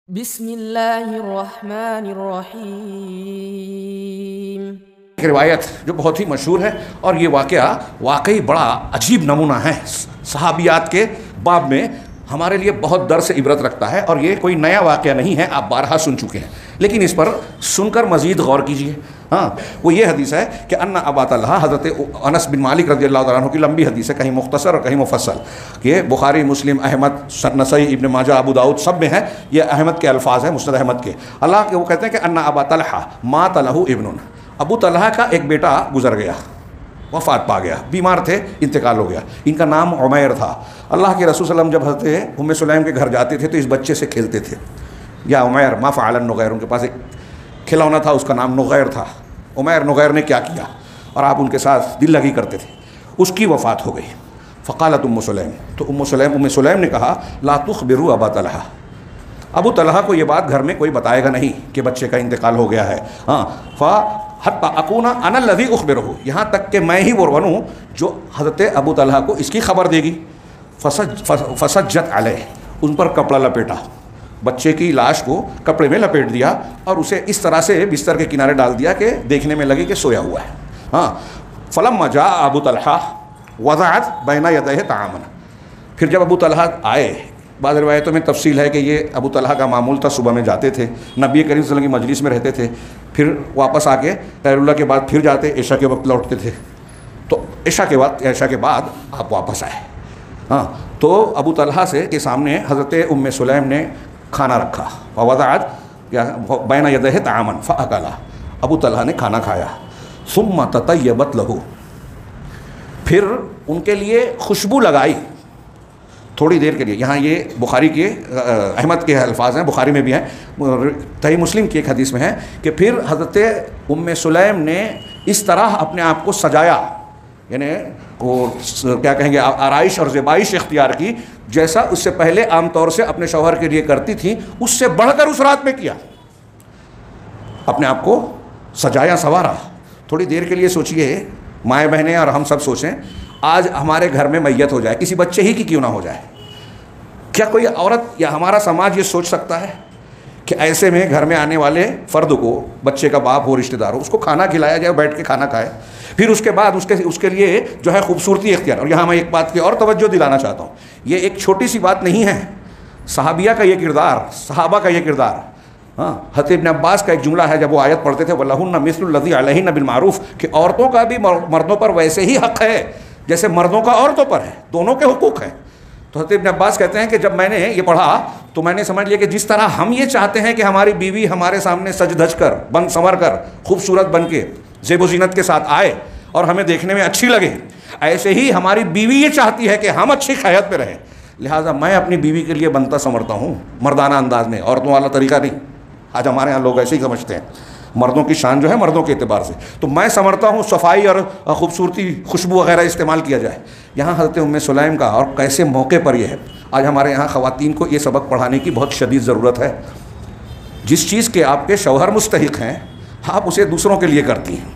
بسم اللہ الرحمن الرحیم۔ ایک روایت جو بہت ہی مشہور ہے، اور یہ واقعہ واقعی بڑا عجیب نمونہ ہے صحابیات کے باب میں، ہمارے لیے بہت درس عبرت رکھتا ہے، اور یہ کوئی نیا واقعہ نہیں ہے، آپ بارہا سن چکے ہیں، لیکن اس پر سن کر مزید غور کیجیے۔ وہ یہ حدیث ہے کہ ان ابا طلحہ، حضرت انس بن مالک رضی اللہ تعالیٰ عنہ کی لمبی حدیث ہے، کہیں مختصر اور کہیں مفصل، کہ بخاری، مسلم، احمد، نسائی، ابن ماجہ، ابو داؤد سب میں ہے، یہ احمد کے الفاظ ہیں، مسند احمد کے۔ اللہ کے وہ کہتے ہیں کہ ان ابا طلحہ مات لہ ابن، ابو طلحہ کا ایک بیٹا گزر گیا، وفات پا گیا، بیمار تھے، انتقال ہو گیا، ان کا نام عمیر تھا۔ اللہ کے رسول صلی اللہ علیہ وسلم جب حضرت ام سلیم کے گھر جاتے تھے تو اس بچے سے کھیلتے تھے، یا عمیر ما فعل النغیر، ان کے پاس ایک کھلونا تھا، اس کا نام نغیر تھا، عمیر نغیر نے کیا کیا، اور آپ ان کے ساتھ دل لگی کرتے تھے۔ اس کی وفات ہو گئی، فقالت ام سلیم، تو ام سلیم نے کہا لا تخبروا ابا طلحہ، ابو طلحہ کو یہ بات گھر میں کوئی بتائے گا نہیں کہ بچے کا انتقال ہو گیا ہے، حتی اکون انا الذی اخبرہ، یہاں تک کہ میں ہی وہ بنوں جو حضرت ابو طلحہ کو اس کی خبر دے گی۔ فسجت علیہ، ان پر کپڑا لپیٹا، بچے کی لاش کو کپڑے میں لپیٹ دیا اور اسے اس طرح سے بستر کے کنارے ڈال دیا کہ دیکھنے میں لگے کہ سویا ہوا ہے۔ فلما جاء ابو طلحہ وضعت بین یدیہ طعاما، پھر جب ابو طلحہ آئے، بعض روایتوں میں تفصیل ہے کہ یہ ابو طلحہ کا معمول تھا، صبح میں جاتے تھے، نبی کریم صلی اللہ علیہ وسلم کی مجلس میں رہتے تھے، پھر واپس آ کے خیر اللہ کے بعد پھر جاتے، عشاء کے وقت لوٹتے تھے، تو عشاء کے بعد آپ واپس آئے۔ تو ابو طلحہ سے کے سامنے حضرت ام سلیم نے کھانا رکھا، ووضعت بین یدیہ طعاما فاکل، ابو طلحہ نے کھانا کھایا، ثم تطیبت لہ، پھر ان کے لیے خوشبو لگائی تھوڑی دیر کے لیے۔ یہاں یہ بخاری کے احمد کے الفاظ ہیں، بخاری میں بھی ہیں، صحیح مسلم کی ایک حدیث میں ہے کہ پھر حضرت ام سلیم نے اس طرح اپنے آپ کو سجایا، یعنی وہ کیا کہیں گے، آرائش اور زیبائش اختیار کی، جیسا اس سے پہلے عام طور سے اپنے شوہر کے لیے کرتی تھیں، اس سے بڑھ کر اس رات میں کیا، اپنے آپ کو سجایا سنوارا۔ تھوڑی دیر کے لیے سوچئے، مائیں بہنیں اور ہم سب سوچیں، آج ہمارے گھر میں میت ہو جائے، کسی بچے ہی کی کیوں نہ ہو جائے، کیا کوئی عورت یا ہمارا سماج یہ سوچ سکتا ہے کہ ایسے میں گھر میں آنے والے فرد کو، بچے کا باپ ہو، رشتہ دار ہو، اس کو کھانا کھلایا جائے، بیٹھ کے کھانا کھائے، پھر اس کے بعد اس کے لیے جو ہے خوبصورتی اختیار۔ اور یہاں میں ایک بات کی اور توجہ دلانا چاہتا ہوں، یہ ایک چھوٹی سی بات نہیں ہے، صحابیہ کا یہ کردار، صحابہ کا یہ کردار۔ حضرت ابن عباس کا ایک جملہ ہے، جب وہ آیت پڑھتے تھے وَلَهُنَّ مِثْلُ الَّذِي عَلَيْهِنَّ بِالْمَعْرُوفِ، کہ عورتوں کا بھی مردوں پر ویسے ہی حق ہے جیسے مردوں کا عورتوں پر ہے، دونوں کے حقوق ہیں۔ تو حضرت ابن عباس کہتے ہیں کہ جب میں نے یہ پڑھا تو میں نے سمجھ لیا کہ جس طرح ہم یہ چاہتے ہیں کہ ہماری بیوی ہمارے سامنے سج دھج کر، بن سنور کر، خوبصورت بن کے، زیب و زینت کے ساتھ آئے اور ہمیں دیکھنے میں اچھی لگے، ایسے ہی ہماری بیوی یہ چاہتی ہے کہ ہم اچھی حیات پہ رہیں۔ لہٰذا میں اپنی بیوی کے لیے بنتا سنورتا ہوں، مردانہ انداز میں، عورتوں والا طریقہ نہیں۔ آج ہمارے ہاں لوگ ایسے ہی سمجھتے ہیں، مردوں کی شان جو ہے مردوں کے اعتبار سے، تو میں سنورتا ہوں، صفائی اور خوبصورتی، خوشبو وغیرہ استعمال کیا جائے۔ یہاں حضرت ام سلیم کا، اور کیسے موقع پر یہ ہے، آج ہمارے یہاں خواتین کو یہ سبق پڑھانے کی بہت شدید ضرورت ہے۔ جس چیز کے آپ کے شوہر مستحق ہیں، آپ اسے دوسروں کے لیے کرتی ہیں۔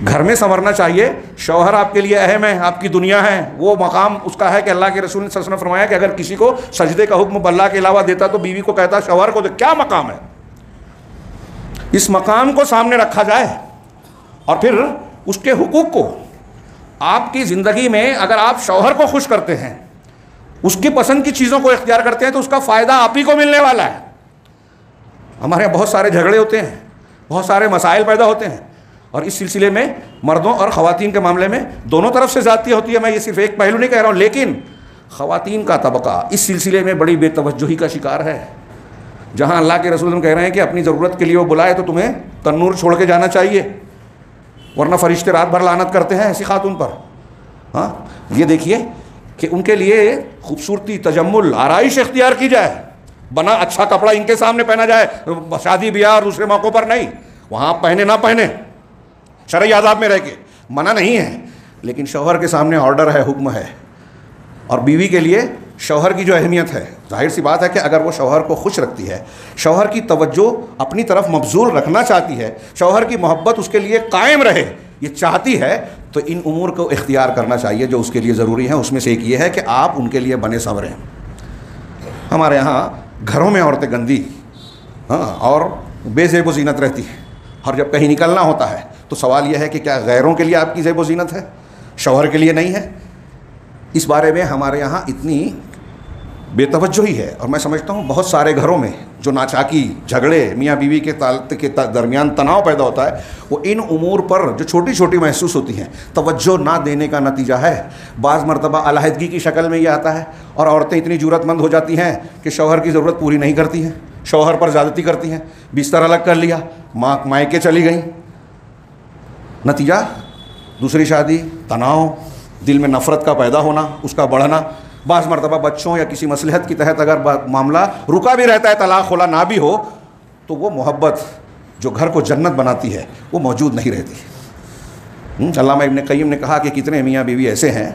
گھر میں سنورنا چاہیے، شوہر آپ کے لیے اہم ہے، آپ کی دنیا ہے، وہ مقام اس کا ہے کہ اللہ کے رسول نے صلی اللہ علیہ وسلم نے فرمایا کہ اگر کسی کو سجدے کا حکم اللہ کے علاوہ دیتا تو بیوی کو کہتا شوہر کو کیا مقام ہے، اس مقام کو سامنے رکھا جائے، اور پھر اس کے حقوق کو آپ کی زندگی میں اگر آپ شوہر کو خوش کرتے ہیں، اس کی پسند کی چیزوں کو اختیار کرتے ہیں، تو اس کا فائدہ آپ ہی کو ملنے والا ہے۔ ہمارے یہاں بہت سارے جھگڑے ہوتے ہیں، بہت سارے مسائل پیدا ہوتے ہیں، اور اس سلسلے میں مردوں اور خواتین کے معاملے میں دونوں طرف سے زیادتی ہوتی ہے۔ میں یہ صرف ایک پہلو نہیں کہہ رہا ہوں، لیکن خواتین کا طبقہ اس سلسلے میں بڑی بے توجہی کا شکار ہے۔ جہاں اللہ کے رسول کہہ رہے ہیں کہ اپنی ضرورت کے لیے وہ بلائے تو تمہیں تنور چھوڑ کے جانا چاہیے، ورنہ فرشتے رات بھر لعنت کرتے ہیں ایسی خاتون پر۔ یہ دیکھیے کہ ان کے لیے خوبصورتی، تجمل، آرائش اختیار کی جائے، بنا اچھا کپڑا ان کے سامنے پہنا جائے، شادی بیاہ اور دوسرے موقعوں پر نہیں، وہاں پہنے نہ پہنے، شرعی آداب میں رہ کے، منع نہیں ہے، لیکن شوہر کے سامنے آرڈر ہے، حکم ہے۔ اور بیوی کے لیے شوہر کی جو اہمیت ہے، ظاہر سی بات ہے کہ اگر وہ شوہر کو خوش رکھتی ہے، شوہر کی توجہ اپنی طرف مبذول رکھنا چاہتی ہے، شوہر کی محبت اس کے لیے قائم رہے، یہ چاہتی ہے، تو ان امور کو اختیار کرنا چاہیے جو اس کے لیے ضروری ہیں۔ اس میں سے ایک یہ ہے کہ آپ ان کے لیے بنے سنوریں۔ ہمارے یہاں گھروں میں عورتیں گندی اور بے زیب و زینت رہتی ہیں، اور جب کہیں نکلنا ہوتا ہے تو سوال یہ ہے کہ کیا غیروں کے لیے آپ کی زیب و زینت ہے، شوہر کے لیے نہیں ہے؟ اس بارے میں ہمارے یہاں اتنی بے توجہی ہے، اور میں سمجھتا ہوں بہت سارے گھروں میں جو ناچاکی جھگڑے میاں بیوی کے درمیان تناؤ پیدا ہوتا ہے وہ ان امور پر جو چھوٹی چھوٹی محسوس ہوتی ہیں توجہ نہ دینے کا نتیجہ ہے۔ بعض مرتبہ علیحدگی کی شکل میں یہ آتا ہے، اور عورتیں اتنی جرأت مند ہو جاتی ہیں کہ شوہر کی ضرورت پوری نہیں کرتی ہیں، شوہر پر زیادتی کرتی ہیں، بستر الگ کر لیا، مائکے چلی گئیں، نتیجہ دوسری شادی، تناؤ، دل میں نفرت کا پیدا ہونا، اس کا بڑھنا۔ بعض مرتبہ بچوں یا کسی مصلحت کی تحت اگر معاملہ رکا بھی رہتا ہے، طلاق خلا نہ بھی ہو، تو وہ محبت جو گھر کو جنت بناتی ہے وہ موجود نہیں رہتی۔ علامہ ابن قیم نے کہا کہ کتنے میاں بیوی ایسے ہیں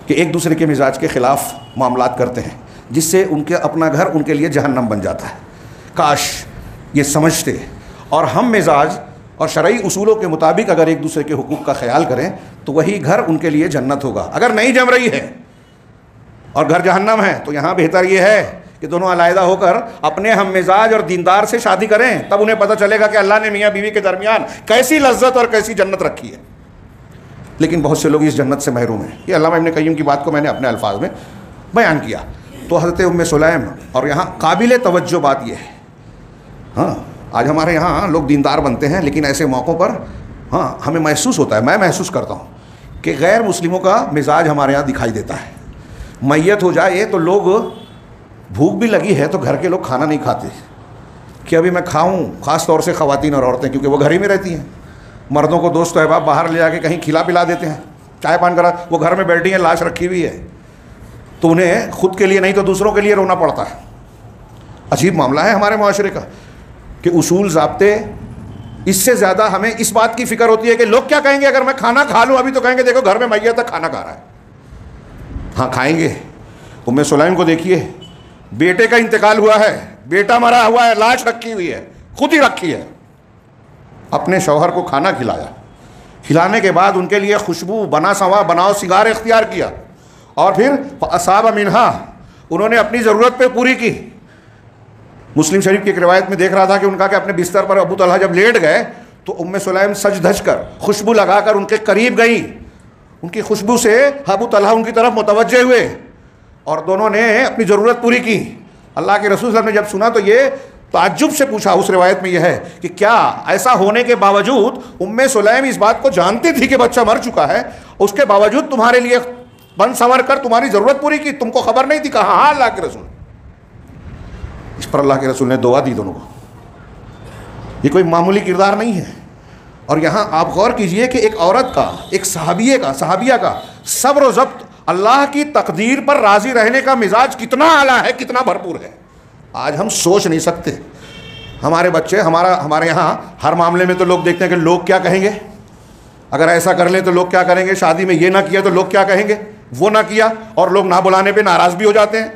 کہ ایک دوسرے کے مزاج کے خلاف معاملات کرتے ہیں، جس سے ان کے اپنا گھر ان کے لیے جہنم بن جاتا ہے۔ کاش یہ سمجھتے اور ہم مزاج اور شرعی اصولوں کے مطابق اگر ایک دوسرے کے حقوق کا خیال کریں تو وہی گھر ان کے لیے جنت ہوگا۔ اگر نہیں جم رہی ہے اور گھر جہنم ہے تو یہاں بہتر یہ ہے کہ دونوں علیحدہ ہو کر اپنے ہم مزاج اور دیندار سے شادی کریں، تب انہیں پتہ چلے گا کہ اللہ نے میاں بیوی کے درمیان کیسی لذت اور کیسی جنت رکھی ہے۔ لیکن بہت سے لوگ اس جنت سے محروم ہیں۔ یہ علامہ ابن قیم کی بات کو میں نے اپنے الفاظ میں بیان کیا۔ تو حضرت ام سلیم، اور یہاں قابل توجہ بات یہ ہے، آج ہمارے یہاں لوگ دیندار بنتے ہیں، لیکن ایسے موقعوں پر ہمیں محسوس ہوتا ہے، میں محسوس کرتا ہوں کہ غیر مسلموں کا مزاج ہمارے یہاں دکھائی دیتا ہے۔ میت ہو جائے تو لوگ، بھوک بھی لگی ہے تو گھر کے لوگ کھانا نہیں کھاتے کہ ابھی میں کھاؤں، خاص طور سے خواتین اور عورتیں، کیونکہ وہ گھر ہی میں رہتی ہیں۔ مردوں کو دوست و احباب باہر لے جا کے کہیں کھلا پلا دیتے ہیں، چائے پان کرا، وہ گھر میں بیٹھی ہیں، لاش رکھی ہوئی ہے، تو انہیں خود کے لیے نہیں تو دوسروں کے لیے رونا پڑتا ہے۔ عجیب معاملہ ہے ہمارے معاشرے کا کہ اصول ضابطے، اس سے زیادہ ہمیں اس بات کی فکر ہوتی ہے کہ لوگ کیا کہیں گے اگر میں کھانا کھا لوں، ابھی تو کہیں گے دیکھو گھر میں میت تک کھانا کھا رہا ہے۔ ہاں کھائیں گے۔ ام سلیم کو دیکھیے، بیٹے کا انتقال ہوا ہے، بیٹا مرا ہوا ہے، لاش رکھی ہوئی ہے، خود ہی رکھی ہے، اپنے شوہر کو کھانا کھلایا، کھلانے کے بعد ان کے لیے خوشبو بنا سوا بناؤ سگار اختیار کیا، اور پھر اصاب منہا، انہوں نے اپنی ضرورت پہ پوری کی۔ مسلم شریف کی ایک روایت میں دیکھ رہا تھا کہ ان کا کہ اپنے بستر پر ابو طلحہ جب لیٹ گئے تو ام سلیم سج دھج کر خوشبو لگا کر ان کے قریب گئیں، ان کی خوشبو سے ابو طلحہ ان کی طرف متوجہ ہوئے اور دونوں نے اپنی ضرورت پوری کی۔ اللہ کے رسول صلی اللہ علیہ وسلم نے جب سنا تو یہ تعجب سے پوچھا، اس روایت میں یہ ہے کہ کیا ایسا ہونے کے باوجود ام سلیم اس بات کو جانتی تھی کہ بچہ مر چکا ہے، اس کے باوجود تمہارے لیے بن سنور کر تمہاری ضرورت پوری کی، تم کو خبر نہیں تھی؟ کہا ہاں اللہ کے رسول۔ اس پر اللہ کے رسول نے دعا دی دونوں کو۔ یہ کوئی معمولی کردار نہیں ہے۔ اور یہاں آپ غور کیجئے کہ ایک عورت کا، ایک صحابیہ کا صبر و ضبط، اللہ کی تقدیر پر راضی رہنے کا مزاج کتنا اعلیٰ ہے، کتنا بھرپور ہے، آج ہم سوچ نہیں سکتے۔ ہمارے بچے، ہمارے یہاں ہر معاملے میں تو لوگ دیکھتے ہیں کہ لوگ کیا کہیں گے، اگر ایسا کر لیں تو لوگ کیا کریں گے، شادی میں یہ نہ کیا تو لوگ کیا کہیں گے، وہ نہ کیا، اور لوگ نہ بلانے پہ ناراض بھی ہو جاتے ہیں۔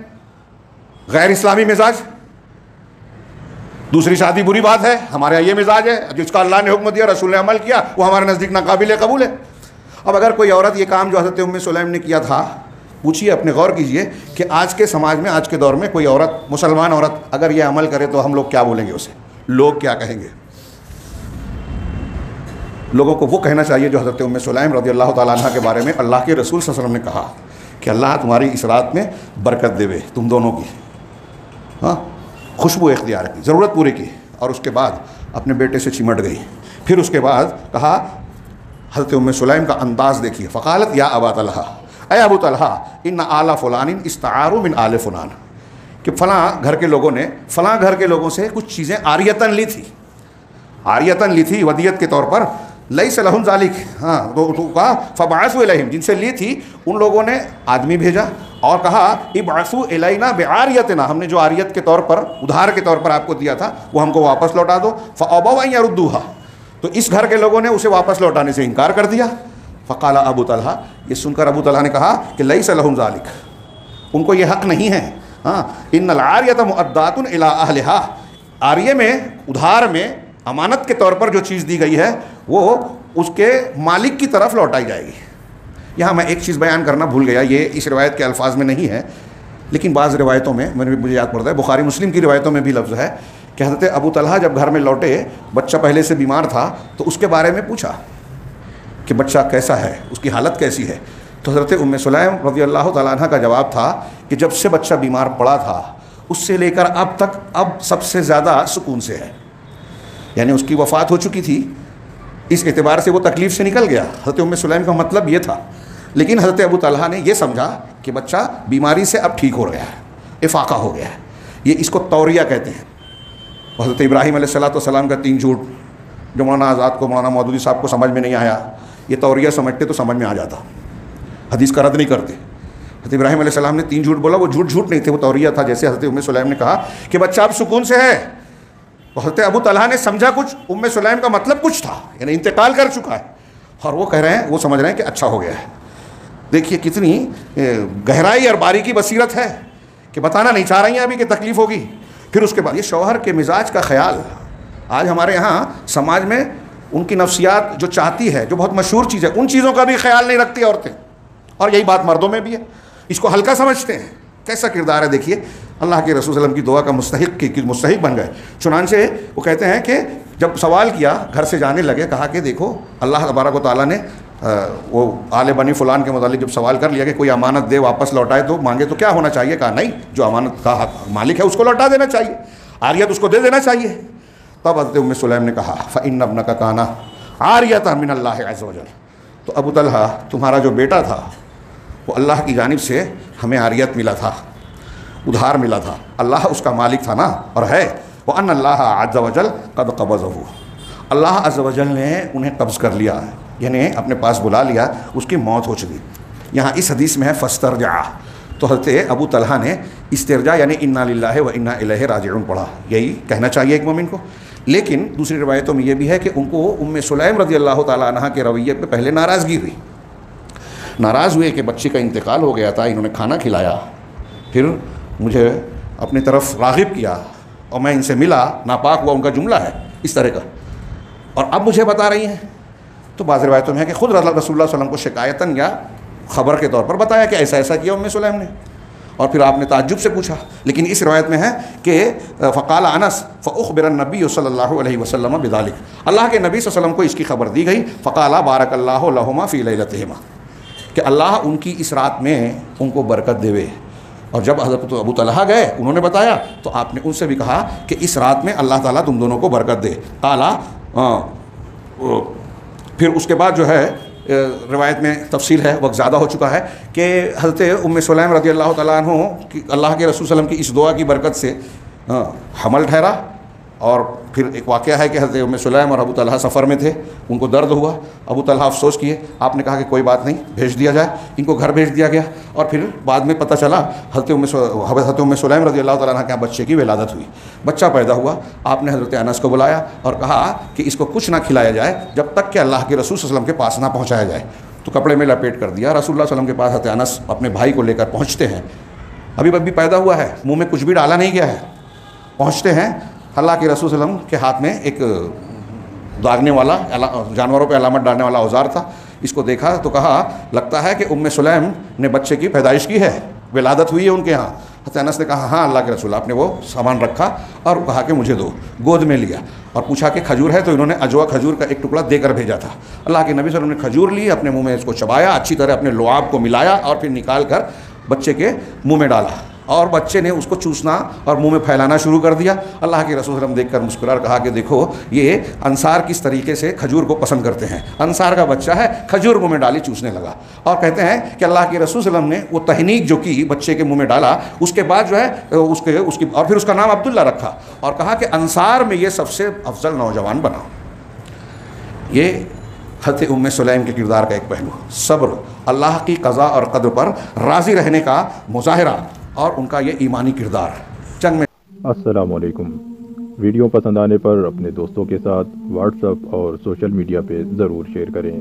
غیر اسلامی مزاج۔ دوسری شادی بری بات ہے، ہمارے یہاں یہ مزاج ہے، جس کا اللہ نے حکم دیا، رسول نے عمل کیا، وہ ہمارے نزدیک ناقابل قبول ہے۔ اب اگر کوئی عورت یہ کام جو حضرت ام سلیم نے کیا تھا، پوچھیے، اپنے غور کیجئے کہ آج کے سماج میں، آج کے دور میں کوئی عورت، مسلمان عورت اگر یہ عمل کرے تو ہم لوگ کیا بولیں گے اسے، لوگ کیا کہیں گے؟ لوگوں کو وہ کہنا چاہیے جو حضرت ام سلیم رضی اللہ تعالیٰ عنہ کے بارے میں اللہ کے رسول صلی اللہ علیہ وسلم نے کہا کہ اللہ تمہاری اس رات میں برکت دے، تم دونوں کی۔ خوشبو اختیار کی، ضرورت پوری کی، اور اس کے بعد اپنے بیٹے سے چمٹ گئی۔ پھر اس کے بعد کہا، حضرت ام سلیم کا انداز دیکھیے، فقالت یا ابا طلحہ، اے ابو طلحہ، ان آل فلان استعاروا من آل فلان، کہ فلاں گھر کے لوگوں نے فلاں گھر کے لوگوں سے کچھ چیزیں عاریتاً لی تھی ودیت کے طور پر، لیس لہم ذالک، تو کہا فبعثوا الیہم، جن سے لی تھی ان لوگوں نے آدمی بھیجا اور کہا ابعثوا الینا بعاریتنا، ہم نے جو عاریت کے طور پر، ادھار کے طور پر آپ کو دیا تھا وہ ہم کو واپس لوٹا دو۔ فابوا ان یردوها، تو اس گھر کے لوگوں نے اسے واپس لوٹانے سے انکار کر دیا۔ فقال ابو طلحہ، یہ سن کر ابو طلحہ نے کہا کہ لیس لہم ذالک، ان کو یہ حق نہیں ہے۔ ان العاریۃ مؤدات الی اہلھا، عاریہ میں، ادھار میں، امانت کے طور پر جو چیز دی گئی ہے وہ اس کے مالک کی طرف لوٹائی جائے گی۔ یہاں میں ایک چیز بیان کرنا بھول گیا، یہ اس روایت کے الفاظ میں نہیں ہے، لیکن بعض روایتوں میں مجھے یاد پڑتا ہے، بخاری مسلم کی روایتوں میں بھی لفظ ہے کہ حضرت ابو طلحہ جب گھر میں لوٹے، بچہ پہلے سے بیمار تھا، تو اس کے بارے میں پوچھا کہ بچہ کیسا ہے، اس کی حالت کیسی ہے. تو حضرت ام سلیم رضی اللہ تعالیٰ عنہ کا جواب تھا کہ جب سے بچہ بیمار پڑا تھا اس سے لے کر اب تک اب سب سے زیادہ سکون سے ہے. یعنی اس کی وفات ہو چکی تھی، اس اعتبار سے وہ تکلیف سے نکل گیا. حضرت ام سلیم کا مطلب یہ تھا. لیکن حضرت ابو طلحہ نے یہ سمجھا کہ بچہ بیماری سے اب ٹھیک ہو گیا ہے، افاقہ ہو گیا ہے. یہ اس کو توریہ کہتے ہیں. حضرت ابراہیم علیہ السلام کا 3 جھوٹ جو مولانا آزاد کو، مولانا مودودی صاحب کو سمجھ میں نہیں آیا، یہ توریہ سمجھتے تو سمجھ میں آ جاتا، حدیث کا رد نہیں کرتے. حضرت ابراہیم علیہ السلام نے 3 جھوٹ بولا، وہ جھوٹ نہیں تھے، وہ توریہ تھا. جیسے حضرت ام سلیم نے کہا کہ بچہ اب سکون سے ہے، حضرت ابو طلحہ نے سمجھا کچھ، ام سلیم کا مطلب کچھ تھا، یعنی انتقال کر چکا ہے، اور وہ کہہ رہے ہیں، وہ سمجھ رہے ہیں کہ اچھا ہو گیا ہے. دیکھیے کتنی گہرائی اور باریکی بصیرت ہے کہ بتانا نہیں چاہ رہی ہیں ابھی کہ تکلیف ہوگی. پھر اس کے بعد یہ شوہر کے مزاج کا خیال. آج ہمارے یہاں سماج میں ان کی نفسیات جو چاہتی ہے، جو بہت مشہور چیز ہے، ان چیزوں کا بھی خیال نہیں رکھتی عورتیں. اور یہی بات مردوں میں بھی ہے، اس کو ہلکا سمجھتے ہیں. کیسا کردار ہے دیکھیے، اللہ کے رسول صلی اللہ علیہ وسلم کی دعا کا مستحق بن گئے. چنانچہ وہ کہتے ہیں کہ جب سوال کیا، گھر سے جانے لگے، کہا کہ دیکھو اللہ تبارک و تعالیٰ نے وہ آل بنی فلان کے متعلق جب سوال کر لیا کہ کوئی امانت دے واپس لوٹائے تو مانگے تو کیا ہونا چاہیے، کہا نہیں، جو امانت کا مالک ہے اس کو لوٹا دینا چاہیے، عاریت اس کو دے دینا چاہیے. تب حضرت ام سلیم نے کہا فإن ابنک کان عاریۃ من اللہ عز وجل. تو ابو طلحہ تمہارا جو بیٹا تھا وہ اللہ کی جانب سے ہمیں عاریت ملا تھا، ادھار ملا تھا، اللہ اس کا مالک تھا نا اور ہے. وأن اللہ عز وجل قد قبضہ، اللہ عز وجل نے انہیں قبض کر لیا، یعنی اپنے پاس بلا لیا، اس کی موت ہو چکی. یہاں اس حدیث میں ہے فاسترجع، تو حضرت ابو طلحہ نے استرجاع یعنی انا للہ و انا الیہ راجعون پڑھا. یہی کہنا چاہیے ایک مومن کو. لیکن دوسری روایتوں میں یہ بھی ہے کہ ان کو ام سلیم رضی اللہ تعالیٰ عنہ کے رویے پہ پہلے ناراضگی ہوئی. ناراض ہوئے کہ بچے کا انتقال ہو گیا تھا، انہوں نے کھانا کھلایا، پھر مجھے اپنی طرف راغب کیا اور میں ان سے ملا، ناپاک ہوا، ان کا جملہ ہے اس طرح کا، اور اب مجھے بتا رہی ہیں. تو بعض روایتوں میں ہے کہ خود رسول اللہ صلی اللہ علیہ وسلم کو شکایتاً یا خبر کے طور پر بتایا کہ ایسا ایسا کیا ام سلیم نے، اور پھر آپ نے تعجب سے پوچھا. لیکن اس روایت میں ہے کہ فقال انس فاخبر النبی صلی اللہ علیہ وسلم بذلک، اللہ کے نبی صلی اللہ علیہ وسلم کو اس کی خبر دی گئی. فقال بارک اللہ لہما فی لیلتہما، کہ اللہ ان کی اس رات میں ان کو برکت دے. اور جب حضرت ابو طلحہ گئے انہوں نے بتایا تو آپ نے ان سے بھی کہا کہ اس رات میں اللہ تعالیٰ تم دونوں کو برکت دے. قالا پھر اس کے بعد جو ہے روایت میں تفصیل ہے، وقت زیادہ ہو چکا ہے، کہ حضرت ام سلیم رضی اللہ تعالیٰ عنہ کہ اللہ کے رسول صلی اللہ علیہ وسلم کی اس دعا کی برکت سے حمل ٹھہرا. اور پھر ایک واقعہ ہے کہ حضرت ام سلیم اور ابو طلحہ سفر میں تھے، ان کو درد ہوا، ابو طلحہ افسوس کیے، آپ نے کہا کہ کوئی بات نہیں، بھیج دیا جائے. ان کو گھر بھیج دیا گیا. اور پھر بعد میں پتہ چلا حضرت ام سلیم رضی اللہ تعالیٰ عنہ کے بچے کی ولادت ہوئی، بچہ پیدا ہوا. آپ نے حضرت انس کو بلایا اور کہا کہ اس کو کچھ نہ کھلایا جائے جب تک کہ اللہ کے رسول صلی اللہ علیہ وسلم کے پاس نہ پہنچایا جائے. تو کپڑے میں لپیٹ کر دیا. رسول اللہ صلی اللہ علیہ وسلم کے پاس حضرت انس اپنے بھائی کو لے کر پہنچتے ہیں، ابھی پیدا ہوا ہے، منہ میں کچھ بھی ڈالا نہیں گیا ہے. پہنچتے ہیں، اللہ کے رسول صلی اللہ علیہ وسلم کے ہاتھ میں ایک داغنے والا، جانوروں پہ علامت ڈالنے والا اوزار تھا. اس کو دیکھا تو کہا لگتا ہے کہ ام سلیم نے بچے کی پیدائش کی ہے، ولادت ہوئی ہے ان کے ہاں. حضرت انس نے کہا ہاں اللہ کے رسول. آپ نے وہ سامان رکھا اور کہا کہ مجھے دو. گود میں لیا اور پوچھا کہ کھجور ہے، تو انہوں نے اجوا کھجور کا ایک ٹکڑا دے کر بھیجا تھا. اللہ کے نبی صلی اللہ علیہ وسلم نے کھجور لی، اپنے منہ میں اس کو چبایا، اچھی طرح اپنے لعاب کو ملایا اور پھر نکال کر بچے کے منہ میں ڈالا، اور بچے نے اس کو چوسنا اور منہ میں پھیلانا شروع کر دیا. اللہ کے رسول صلی اللہ علیہ وسلم دیکھ کر مسکرا اور کہا کہ دیکھو یہ انصار کس طریقے سے کھجور کو پسند کرتے ہیں. انصار کا بچہ ہے، کھجور منہ میں ڈالی چوسنے لگا. اور کہتے ہیں کہ اللہ کے رسول صلی اللہ علیہ وسلم نے وہ تہنیک جو کی بچے کے منہ میں ڈالا، اس کے بعد جو ہے اس کی اور پھر اس کا نام عبداللہ رکھا اور کہا کہ انصار میں یہ سب سے افضل نوجوان بنا. یہ حضرت ام سلیم کے کردار کا ایک پہلو، صبر، اللہ کی قضاء اور قدر پر راضی رہنے کا مظاہرہ، اور ان کا یہ ایمانی کردار. جنگ میں السلام علیکم. ویڈیو پسند آنے پر اپنے دوستوں کے ساتھ واٹس ایپ اور سوشل میڈیا پہ ضرور شیئر کریں.